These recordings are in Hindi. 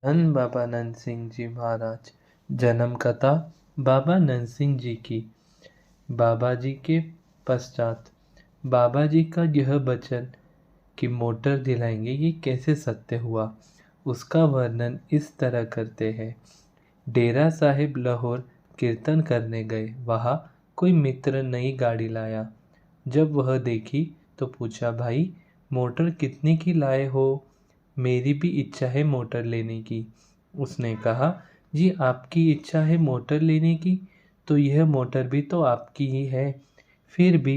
धन बाबा नंद सिंह जी महाराज। जन्म कथा बाबा नंद सिंह जी की। बाबा जी के पश्चात बाबा जी का यह वचन कि मोटर दिलाएंगे, ये कैसे सत्य हुआ, उसका वर्णन इस तरह करते हैं। डेरा साहिब लाहौर कीर्तन करने गए। वहाँ कोई मित्र नई गाड़ी लाया। जब वह देखी तो पूछा, भाई मोटर कितने की लाए हो? मेरी भी इच्छा है मोटर लेने की। उसने कहा, जी आपकी इच्छा है मोटर लेने की, तो यह मोटर भी तो आपकी ही है। फिर भी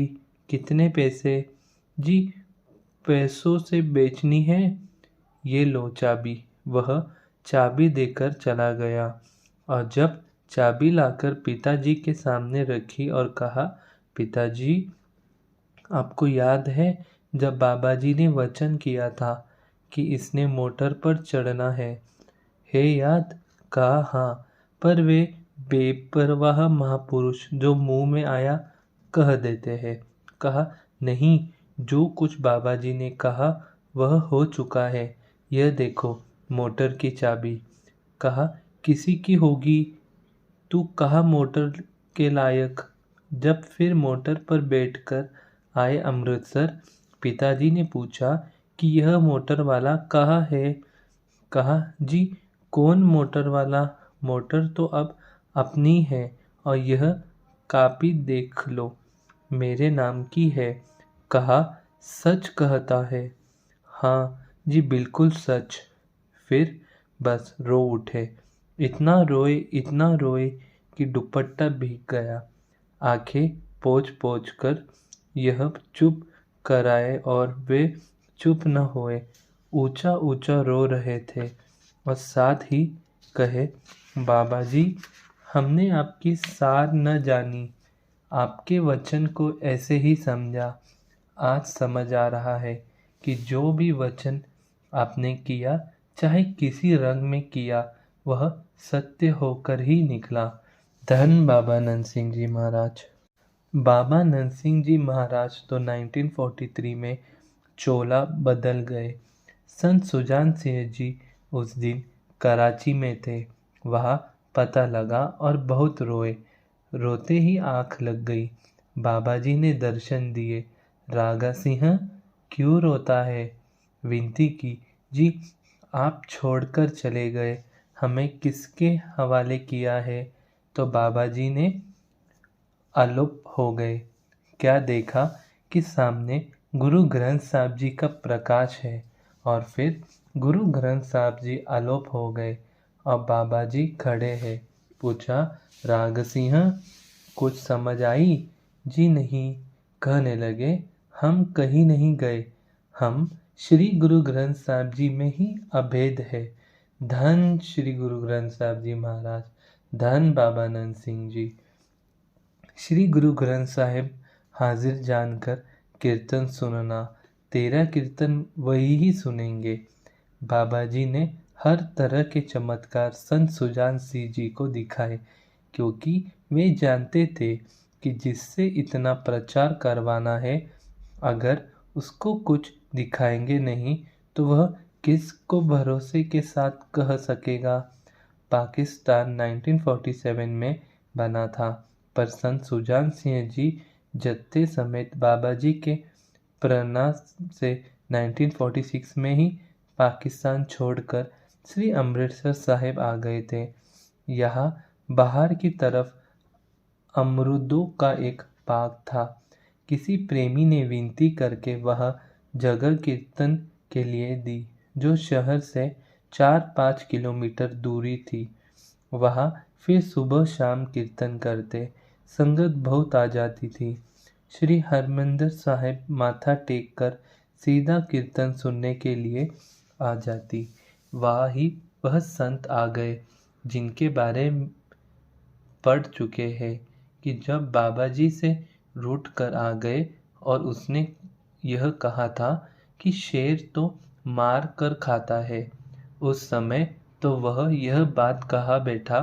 कितने पैसे? जी पैसों से बेचनी है। ये लो चाबी। वह चाबी देकर चला गया और जब चाबी लाकर पिताजी के सामने रखी और कहा, पिताजी आपको याद है जब बाबा जी ने वचन किया था कि इसने मोटर पर चढ़ना है याद? कहा हाँ, पर वे बेपरवाह महापुरुष जो मुंह में आया कह देते हैं। कहा नहीं, जो कुछ बाबा जी ने कहा वह हो चुका है। यह देखो मोटर की चाबी। कहा किसी की होगी, तू कहा मोटर के लायक। जब फिर मोटर पर बैठकर आए अमृतसर, पिताजी ने पूछा कि यह मोटर वाला कहाँ है? कहा जी कौन मोटर वाला? मोटर तो अब अपनी है और यह कापी देख लो, मेरे नाम की है। कहा सच कहता है? हाँ जी बिल्कुल सच। फिर बस रो उठे। इतना रोए कि दुपट्टा भीग गया। आंखें पोंछ पोंछ कर यह चुप कराए और वे चुप न हुए। ऊंचा ऊंचा रो रहे थे और साथ ही कहे, बाबा जी हमने आपकी सार न जानी, आपके वचन को ऐसे ही समझा। आज समझ आ रहा है कि जो भी वचन आपने किया, चाहे किसी रंग में किया, वह सत्य होकर ही निकला। धन बाबा नंद सिंह जी महाराज। बाबा नंद सिंह जी महाराज तो 1943 में चोला बदल गए। संत सुजान सिंह जी उस दिन कराची में थे। वहाँ पता लगा और बहुत रोए। रोते ही आँख लग गई। बाबा जी ने दर्शन दिए। रागा सिंह क्यों रोता है? विनती की, जी आप छोड़कर चले गए, हमें किसके हवाले किया है? तो बाबा जी ने आलोप हो गए। क्या देखा कि सामने गुरु ग्रंथ साहब जी का प्रकाश है और फिर गुरु ग्रंथ साहब जी आलोप हो गए और बाबा जी खड़े हैं। पूछा, राग सिंह कुछ समझ आई? जी नहीं। कहने लगे, हम कहीं नहीं गए, हम श्री गुरु ग्रंथ साहब जी में ही अभेद है। धन श्री गुरु ग्रंथ साहब जी महाराज। धन बाबा नंद सिंह जी। श्री गुरु ग्रंथ साहिब हाजिर जानकर कीर्तन सुनना। तेरा कीर्तन वही ही सुनेंगे। बाबा जी ने हर तरह के चमत्कार संत सुजान सिंह जी को दिखाए, क्योंकि वे जानते थे कि जिससे इतना प्रचार करवाना है, अगर उसको कुछ दिखाएंगे नहीं तो वह किसको भरोसे के साथ कह सकेगा। पाकिस्तान 1947 में बना था, पर संत सुजान सिंह जी जत्थे समेत बाबा जी के प्रेरणा से 1946 में ही पाकिस्तान छोड़कर श्री अमृतसर साहिब आ गए थे। यहाँ बाहर की तरफ अमरूदों का एक बाग था। किसी प्रेमी ने विनती करके वह जगह कीर्तन के लिए दी, जो शहर से 4-5 किलोमीटर दूरी थी। वहाँ फिर सुबह शाम कीर्तन करते, संगत बहुत आ जाती थी। श्री हरमंदिर साहिब माथा टेक कर सीधा कीर्तन सुनने के लिए आ जाती। वहाँ ही वह संत आ गए जिनके बारे पढ़ चुके हैं कि जब बाबा जी से रूठ कर आ गए और उसने यह कहा था कि शेर तो मार कर खाता है, उस समय तो वह यह बात कहा बैठा,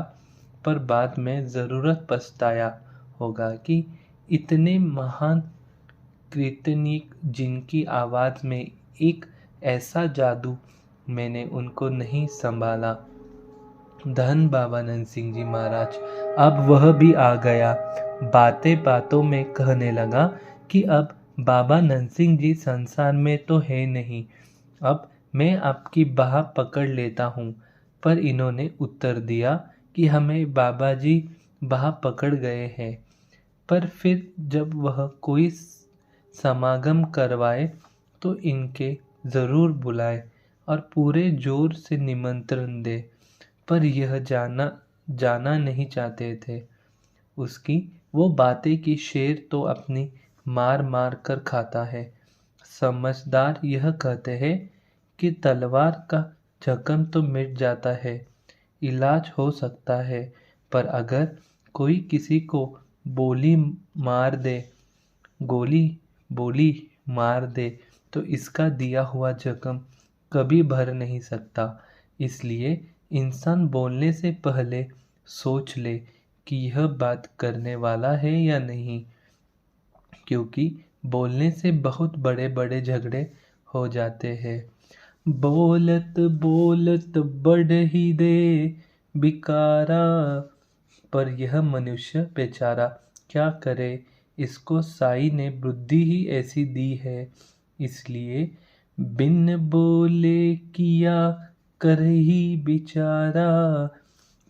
पर बाद में ज़रूरत पछताया होगा कि इतने महान कीर्तनिक जिनकी आवाज़ में एक ऐसा जादू, मैंने उनको नहीं संभाला। धन बाबा नंद सिंह जी महाराज। अब वह भी आ गया। बातें बातों में कहने लगा कि अब बाबा नंद सिंह जी संसार में तो है नहीं, अब मैं आपकी बाह पकड़ लेता हूँ। पर इन्होंने उत्तर दिया कि हमें बाबा जी बाह पकड़ गए हैं। पर फिर जब वह कोई समागम करवाए तो इनके ज़रूर बुलाए और पूरे जोर से निमंत्रण दे। पर यह जाना नहीं चाहते थे। उसकी वो बातें कि शेर तो अपनी मार मार कर खाता है। समझदार यह कहते हैं कि तलवार का जख्म तो मिट जाता है, इलाज हो सकता है, पर अगर कोई किसी को बोली मार दे गोली बोली मार दे तो इसका दिया हुआ जख्म कभी भर नहीं सकता। इसलिए इंसान बोलने से पहले सोच ले कि यह बात करने वाला है या नहीं, क्योंकि बोलने से बहुत बड़े बड़े झगड़े हो जाते हैं। बोलत बोलत बढ़ ही दे बिकारा, पर यह मनुष्य बेचारा क्या करे, इसको साई ने बुद्धि ही ऐसी दी है, इसलिए बिन बोले किया कर ही बेचारा।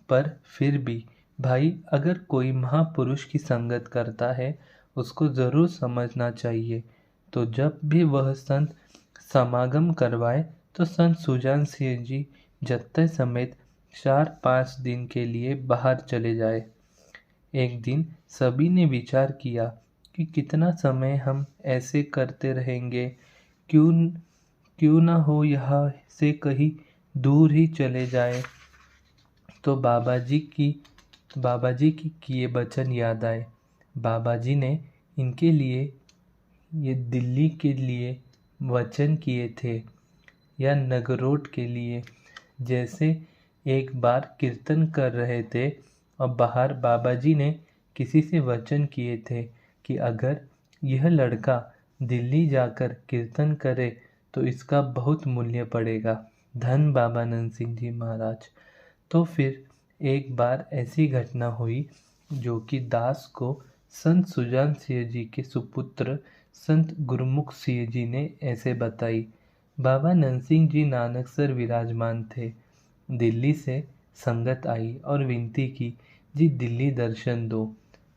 पर फिर भी भाई, अगर कोई महापुरुष की संगत करता है उसको ज़रूर समझना चाहिए। तो जब भी वह संत समागम करवाए तो संत सुजान सिंह जी जत्थे समेत 4-5 दिन के लिए बाहर चले जाए। एक दिन सभी ने विचार किया कि कितना समय हम ऐसे करते रहेंगे, क्यों क्यों ना हो यहाँ से कहीं दूर ही चले जाए। तो बाबा जी की किए वचन याद आए। बाबा जी ने इनके लिए ये दिल्ली के लिए वचन किए थे, या नगरोट के लिए। जैसे एक बार कीर्तन कर रहे थे और बाहर बाबा जी ने किसी से वचन किए थे कि अगर यह लड़का दिल्ली जाकर कीर्तन करे तो इसका बहुत मूल्य पड़ेगा। धन बाबा नंद सिंह जी महाराज। तो फिर एक बार ऐसी घटना हुई जो कि दास को संत सुजान सिंह जी के सुपुत्र संत गुरमुख सिंह जी ने ऐसे बताई। बाबा नंद सिंह जी नानकसर विराजमान थे। दिल्ली से संगत आई और विनती की, जी दिल्ली दर्शन दो।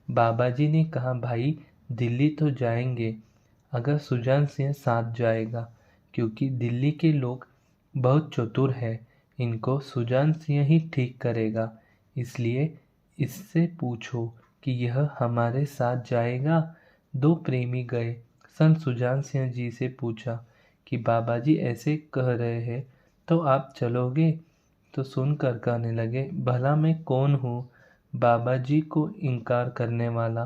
बाबा जी ने कहा, भाई दिल्ली तो जाएंगे अगर सुजान सिंह साथ जाएगा, क्योंकि दिल्ली के लोग बहुत चतुर है, इनको सुजान सिंह ही ठीक करेगा, इसलिए इससे पूछो कि यह हमारे साथ जाएगा। दो प्रेमी गए, संत सुजान सिंह जी से पूछा कि बाबा जी ऐसे कह रहे हैं तो आप चलोगे? तो सुनकर कहने लगे, भला मैं कौन हूँ बाबा जी को इनकार करने वाला।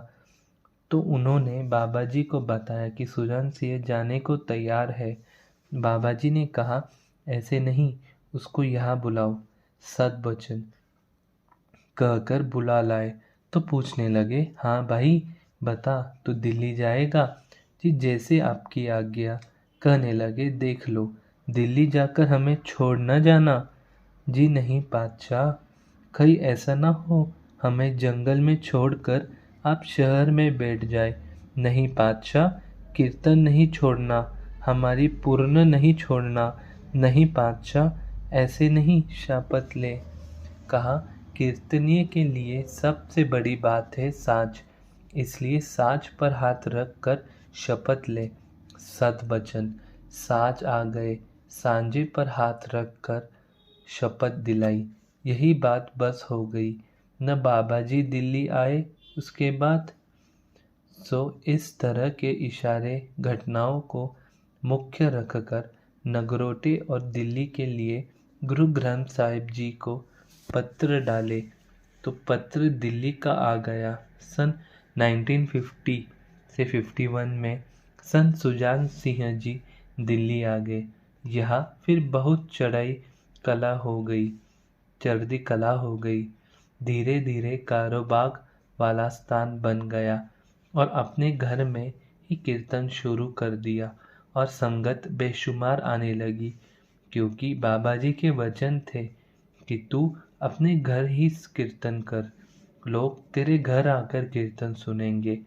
तो उन्होंने बाबा जी को बताया कि सुजान सिंह जाने को तैयार है। बाबा जी ने कहा, ऐसे नहीं, उसको यहाँ बुलाओ। सद्वचन कहकर बुला लाए। तो पूछने लगे, हाँ भाई बता, तू दिल्ली जाएगा? जी जैसे आपकी आज्ञा। कहने लगे, देख लो, दिल्ली जाकर हमें छोड़ न जाना। जी नहीं बादशाह, कहीं ऐसा ना हो हमें जंगल में छोड़कर आप शहर में बैठ जाए। नहीं बादशाह, कीर्तन नहीं छोड़ना, हमारी पूर्ण नहीं छोड़ना। नहीं बादशाह, ऐसे नहीं, शपथ ले। कहा, कीर्तनीय के लिए सबसे बड़ी बात है साज, इसलिए साज पर हाथ रख कर शपथ ले। सद्वचन। साज आ गए, सांझे पर हाथ रख कर शपथ दिलाई। यही बात बस हो गई। न बाबा जी दिल्ली आए उसके बाद। सो इस तरह के इशारे घटनाओं को मुख्य रखकर नगरोटे और दिल्ली के लिए गुरु ग्रंथ साहिब जी को पत्र डाले। तो पत्र दिल्ली का आ गया। सन 1950 से 51 में संत सुजान सिंह जी दिल्ली आ गए। यहाँ फिर बहुत चढ़ती कला हो गई। धीरे धीरे कारोबाग वाला स्थान बन गया और अपने घर में ही कीर्तन शुरू कर दिया और संगत बेशुमार आने लगी, क्योंकि बाबा जी के वचन थे कि तू अपने घर ही कीर्तन कर, लोग तेरे घर आकर कीर्तन सुनेंगे।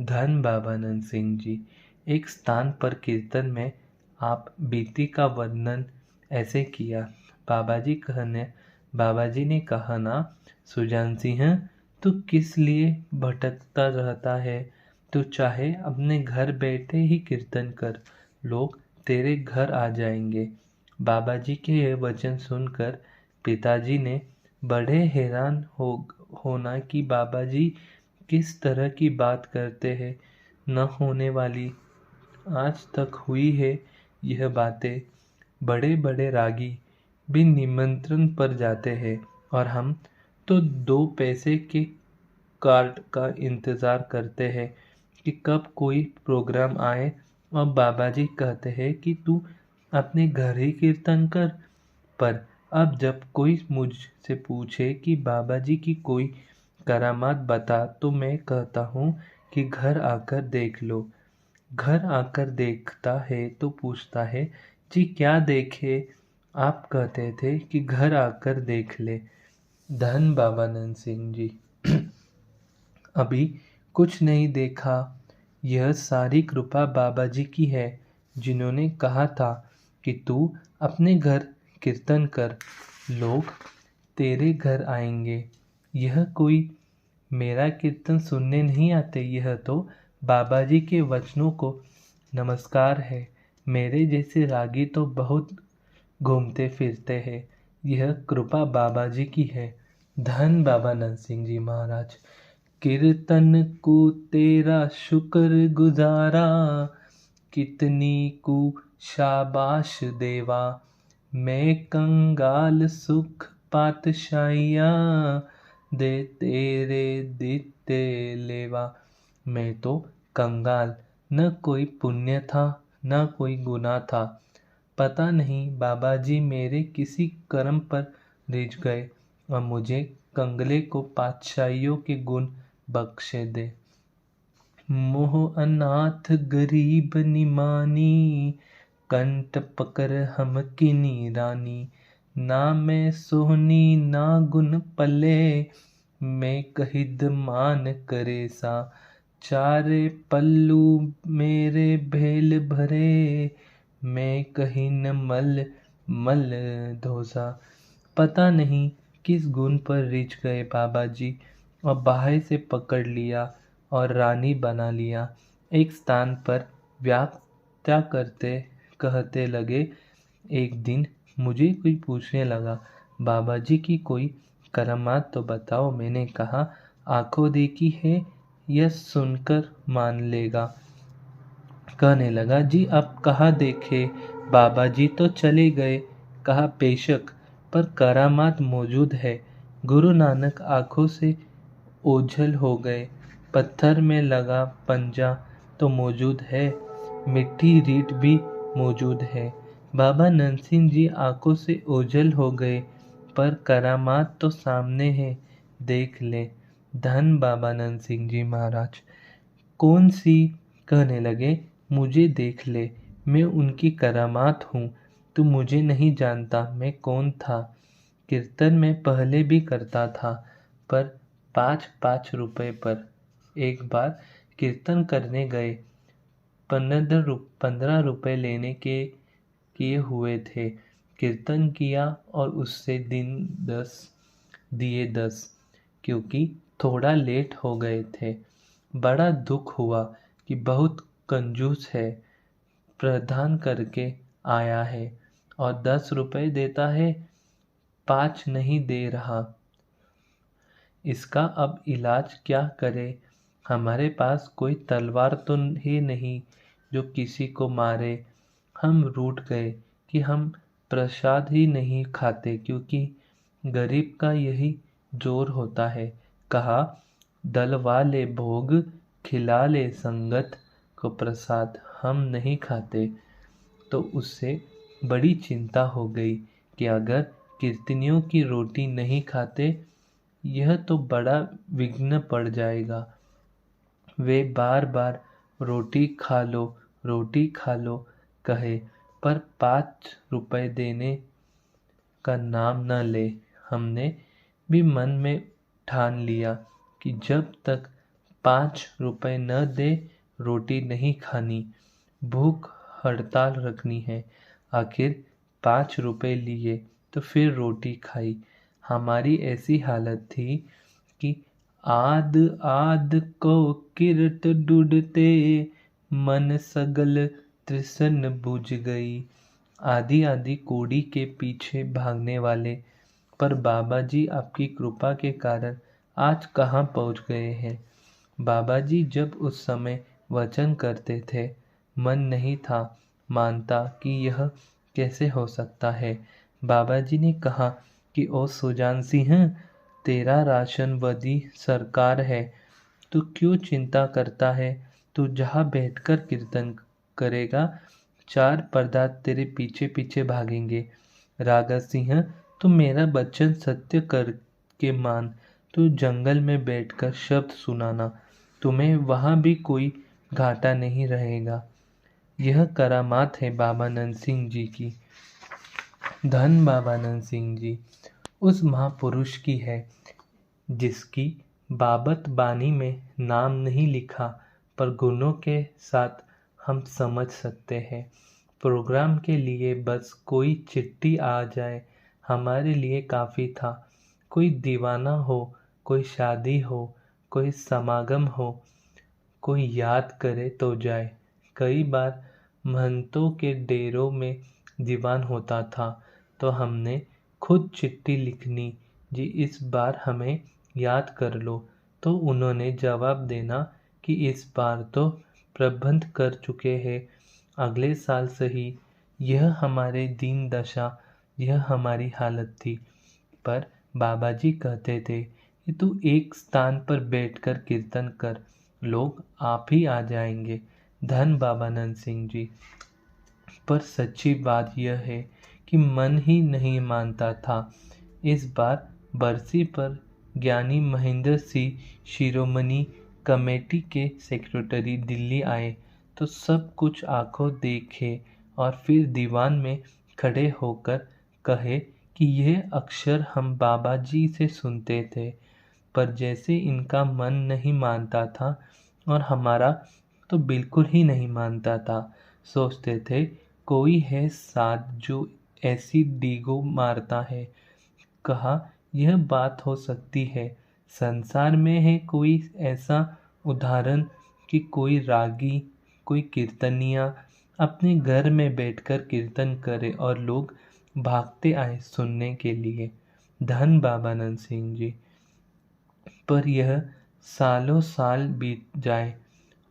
धन बाबा नंद सिंह जी। एक स्थान पर कीर्तन में आप बीती का वर्णन ऐसे किया। बाबा जी ने कहा ना, सुजान सिंह, तू किस लिए भटकता रहता है? तू चाहे अपने घर बैठे ही कीर्तन कर, लोग तेरे घर आ जाएंगे। बाबा जी के ये वचन सुनकर पिताजी ने बड़े हैरान होना कि बाबा जी किस तरह की बात करते हैं, न होने वाली। आज तक हुई है यह बातें। बड़े बड़े रागी भी निमंत्रण पर जाते हैं और हम तो 2 पैसे के कार्ड का इंतज़ार करते हैं कि कब कोई प्रोग्राम आए और बाबा जी कहते हैं कि तू अपने घर ही कीर्तन कर। पर अब जब कोई मुझसे पूछे कि बाबा जी की कोई करामात बता, तो मैं कहता हूँ कि घर आकर देख लो। घर आकर देखता है तो पूछता है, जी क्या देखे? आप कहते थे कि घर आकर देख ले। धन बाबा नंद सिंह जी। अभी कुछ नहीं देखा। यह सारी कृपा बाबा जी की है, जिन्होंने कहा था कि तू अपने घर कीर्तन कर, लोग तेरे घर आएंगे। यह कोई मेरा कीर्तन सुनने नहीं आते, यह तो बाबा जी के वचनों को नमस्कार है। मेरे जैसे रागी तो बहुत घूमते फिरते हैं, यह कृपा बाबा जी की है। धन बाबा नंद सिंह जी महाराज। कीर्तन को तेरा शुक्र गुजारा, कितनी को शाबाश देवा। मैं कंगाल सुख पातशाहियाँ, दे तेरे दिते लेवा। मैं तो कंगाल, न कोई पुण्य था न कोई गुनाह था। पता नहीं बाबा जी मेरे किसी कर्म पर रिझ गए और मुझे कंगले को पातशाहियों के गुण बख्शे दे। मोह अनाथ गरीब निमानी, कंठ पकर हम किनी रानी। ना मैं सोहनी ना गुण पले, मैं कहिद मान करे सा। चारे पल्लू मेरे भेल भरे, मैं कहीं न मल मल धोसा। पता नहीं किस गुण पर रिझ गए बाबा जी और बाहें से पकड़ लिया और रानी बना लिया। एक स्थान पर व्याख्या करते कहते लगे, एक दिन मुझे कोई पूछने लगा, बाबा जी की कोई करामात तो बताओ। मैंने कहा, आंखों देखी है यह सुनकर मान लेगा। कहने लगा, जी अब कहाँ देखे, बाबा जी तो चले गए। कहा, बेशक, पर करामात मौजूद है। गुरु नानक आंखों से ओझल हो गए। पत्थर में लगा पंजा तो मौजूद है, मिट्टी रीठ भी मौजूद है। बाबा नंद सिंह जी आंखों से ओझल हो गए, पर करामात तो सामने है, देख ले। धन बाबा नंद सिंह जी महाराज। कौन सी? कहने लगे, मुझे देख ले, मैं उनकी करामात हूँ। तू मुझे नहीं जानता, मैं कौन था। कीर्तन में पहले भी करता था, पर 5-5 रुपए पर। एक बार कीर्तन करने गए, 15 रुपए लेने के किए हुए थे। कीर्तन किया और उससे दिन 10 दिए 10, क्योंकि थोड़ा लेट हो गए थे। बड़ा दुख हुआ कि बहुत कंजूस है, प्रदान करके आया है और 10 रुपए देता है, 5 नहीं दे रहा। इसका अब इलाज क्या करें? हमारे पास कोई तलवार तो ही नहीं जो किसी को मारे। हम रूठ गए कि हम प्रसाद ही नहीं खाते, क्योंकि गरीब का यही जोर होता है। कहा, दलवा ले भोग, खिला ले संगत को प्रसाद, हम नहीं खाते। तो उससे बड़ी चिंता हो गई कि अगर कीर्तनियों की रोटी नहीं खाते, यह तो बड़ा विघ्न पड़ जाएगा। वे बार बार रोटी खा लो, रोटी खा लो कहे, पर 5 रुपए देने का नाम न ले। हमने भी मन में ठान लिया कि जब तक 5 रुपए न दे रोटी नहीं खानी, भूख हड़ताल रखनी है। आखिर 5 रुपए लिए तो फिर रोटी खाई। हमारी ऐसी हालत थी कि आद आद को किरत ढूंढते मन सगल तृष्ण बुझ गई। आधी आधी कौड़ी के पीछे भागने वाले, पर बाबा जी आपकी कृपा के कारण आज कहाँ पहुँच गए हैं। बाबा जी जब उस समय वचन करते थे, मन नहीं था मानता कि यह कैसे हो सकता है। बाबा जी ने कहा कि ओ सुजान सिंह, तेरा राशन वदी सरकार है, तू क्यों चिंता करता है। तू जहाँ बैठकर कीर्तन करेगा, 4 पदार्थ तेरे पीछे पीछे भागेंगे। रागा सिंह, तू मेरा वचन सत्य करके मान। तू जंगल में बैठकर शब्द सुनाना, तुम्हें वहाँ भी कोई घाटा नहीं रहेगा। यह करामात है बाबा नंद सिंह जी की। धन बाबा नंद सिंह जी उस महापुरुष की है जिसकी बाबत बानी में नाम नहीं लिखा, पर गुणों के साथ हम समझ सकते हैं। प्रोग्राम के लिए बस कोई चिट्ठी आ जाए हमारे लिए काफ़ी था। कोई दीवाना हो, कोई शादी हो, कोई समागम हो, कोई याद करे तो जाए। कई बार महंतों के डेरों में दीवान होता था, तो हमने खुद चिट्ठी लिखनी, जी इस बार हमें याद कर लो। तो उन्होंने जवाब देना कि इस बार तो प्रबंध कर चुके हैं, अगले साल सही। यह हमारे दीन दशा, यह हमारी हालत थी। पर बाबा जी कहते थे कि तू एक स्थान पर बैठकर कीर्तन कर, लोग आप ही आ जाएंगे। धन बाबा नंद सिंह जी। पर सच्ची बात यह है कि मन ही नहीं मानता था। इस बार बरसी पर ज्ञानी महेंद्र सिंह शिरोमणि कमेटी के सेक्रेटरी दिल्ली आए, तो सब कुछ आंखों देखे और फिर दीवान में खड़े होकर कहे कि यह अक्षर हम बाबा जी से सुनते थे। पर जैसे इनका मन नहीं मानता था और हमारा तो बिल्कुल ही नहीं मानता था। सोचते थे कोई है साथ जो ऐसी डीगो मारता है। कहा यह बात हो सकती है, संसार में है कोई ऐसा उदाहरण कि कोई रागी, कोई कीर्तनिया अपने घर में बैठकर कीर्तन करे और लोग भागते आए सुनने के लिए। धन बाबा नंद सिंह जी। पर यह सालों साल बीत जाए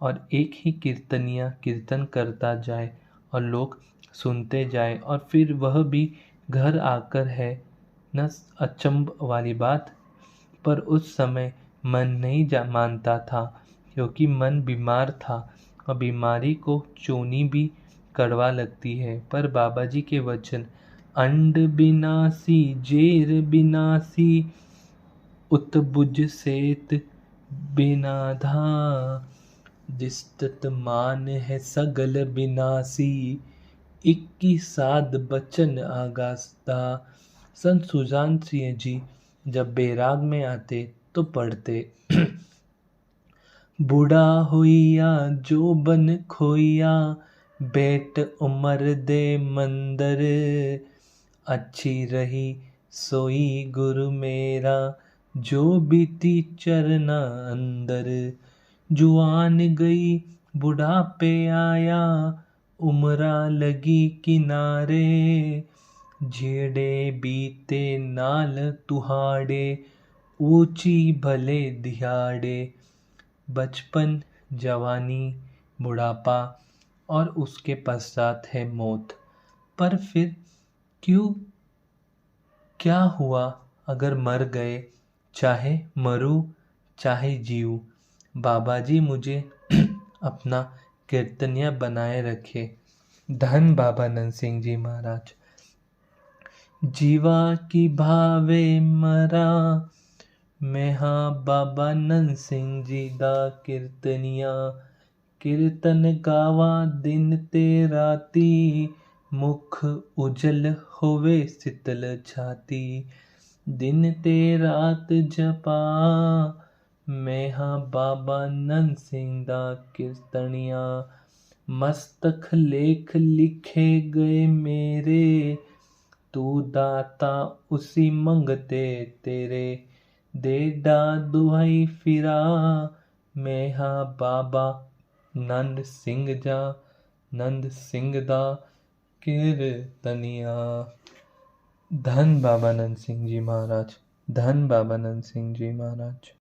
और एक ही कीर्तनिया कीर्तन करता जाए और लोग सुनते जाए, और फिर वह भी घर आकर है न अचंभ वाली बात। पर उस समय मन नहीं मानता था, क्योंकि मन बीमार था और बीमारी को चूनी भी कड़वा लगती है। पर बाबा जी के वचन, अंड बिनासी जेर बिनासी, उत्बुझ सेत बिनाधा, जिस्तत मान है सगल बिनासी, 21 साध बचन आगास्ता। संत सुजान सिंह जी जब बैराग में आते तो पढ़ते, बूढ़ा होइया जो बन खोइया, बेट उमर दे मंदर, अच्छी रही सोई गुरु मेरा, जो बीती चरना अंदर। जुआन गई बुढ़ापे आया, उमरा लगी किनारे, झेड़े बीते नाल तुहाड़े, ऊंची भले दिहाड़े। बचपन, जवानी, बुढ़ापा और उसके पश्चात है मौत। पर फिर क्यों, क्या हुआ अगर मर गए, चाहे मरूं चाहे जीऊं, बाबा जी मुझे अपना कीर्तनिया बनाए रखे। धन बाबा नंद सिंह जी महाराज। जीवा की भावे मरा, मैं हाँ बाबा नंद सिंह जी दा कीर्तनिया, कीर्तन गावा दिन ते राती, मुख उजल होवे शीतल छाती, दिन ते रात जपा। मैं हाँ बाबा नंद सिंह दा कीर्तनिया, मस्तक लेख लिखे गए मेरे, तू दाता उसी मंगते तेरे, दे डा दुहाई फिरा। मैं हाँ बाबा नंद सिंह दा कीर्तनिया। धन बाबा नंद सिंह जी महाराज, धन बाबा नंद सिंह जी महाराज।